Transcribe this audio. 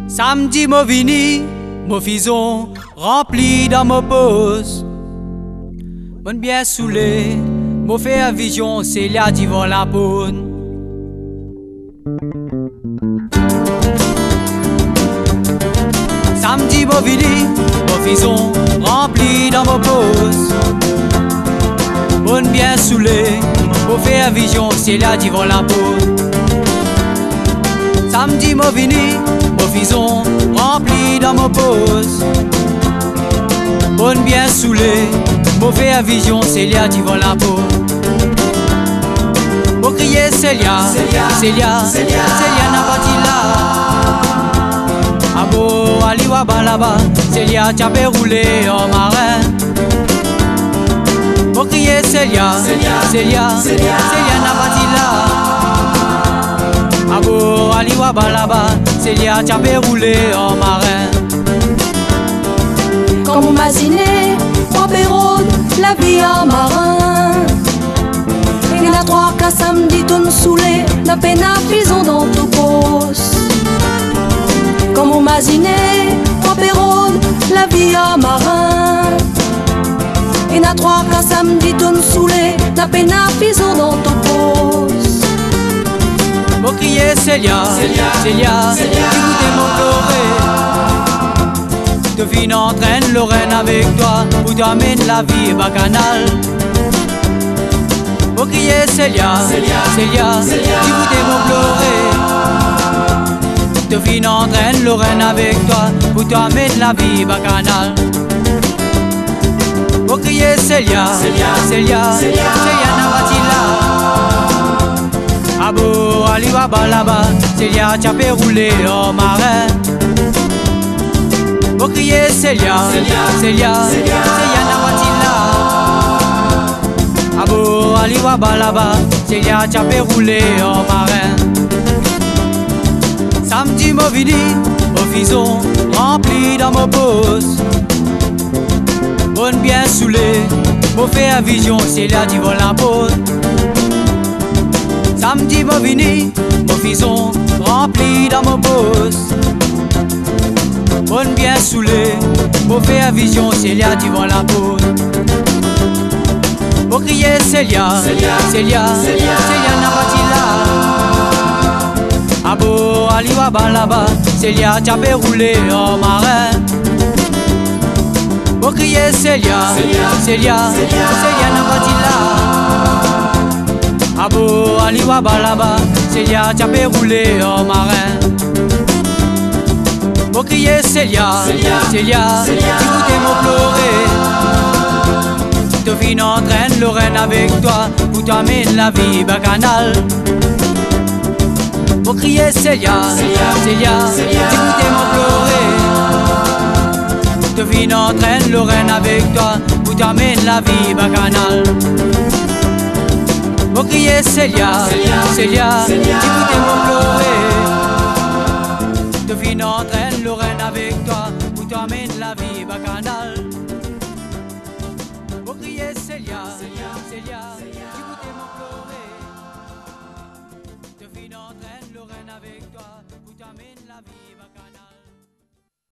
Samedi, moi vini, moi fison rempli dans mon pose. Mon bien saoulé, moi fait un vision, c'est là devant la bonne. Samedi, moi vini, moi fison rempli dans mon pose. Mon bien saoulé, moi fait un vision, c'est là devant la bonne. Samedi, moi vini, moi fison rempli dans mon pose. Bonne bien saoulé, mauvais à vision, Célia devant la peau. Pour crier Célia, Célia, Célia n'a pas dit là. Abo aliwa balaba, Célia t'avait roulé en marin. Pour crier Célia, Célia, Célia n'a pas dit là. Abo aliwa balaba, Célia t'avait roulé en marin. Comme on m'imaginait, moi Pérode, la vie en marin. Il y en a trois qu'un samedi tourne saoulé, la peine à prison dans tout poste. Comme on m'imaginait, moi Pérode, la vie en marin. Il y en a trois qu'un samedi tourne saoulé, la peine à prison dans tout poste. Pour crier Célia, Célia, écoutez mon pleurer. Devine entraîne Lorraine avec toi, où t'amène la vie bacchanale. Pour crier Célia, Célia, écoutez mon pleurer. Devine entraîne Lorraine avec toi, où t'amène la vie bacchanale. Pour crier Célia, Célia, Célia n'a pas dit là. Abo aliwa balaba, Célia t'as fait rouler en marin. Pour crier Célia, Célia, Célia n'a pas dit là. Abo aliwa balaba, Célia t'as fait rouler en marin. Samedi moi vini, mon fison rempli dans mon pose. Bonne bien saoulé, mon fait un vision, Célia devant la pause. Samedi moi vini, mon fison rempli dans mon pose. Bonne bien saoulé, pour faire vision, Célia devant la pause. Pour crier Célia, Célia, Célia n'a pas dit là. Abo aliwa balaba, Célia t'as fait rouler en marin. Pour crier Célia, Célia, Célia n'a pas dit là. Abo aliwa balaba, Célia t'as fait rouler en marin. Pour crier Célia, Célia, écoutez mon pleurer. Devine entraîne Lorraine avec toi, où t'amène la vie bacchanale. Pour crier Célia, Célia, écoutez mon pleurer. Devine entraîne Lorraine avec toi, où t'amène la vie bacchanale. Pour crier Célia, Célia, écoutez mon pleurer. Devine entraîne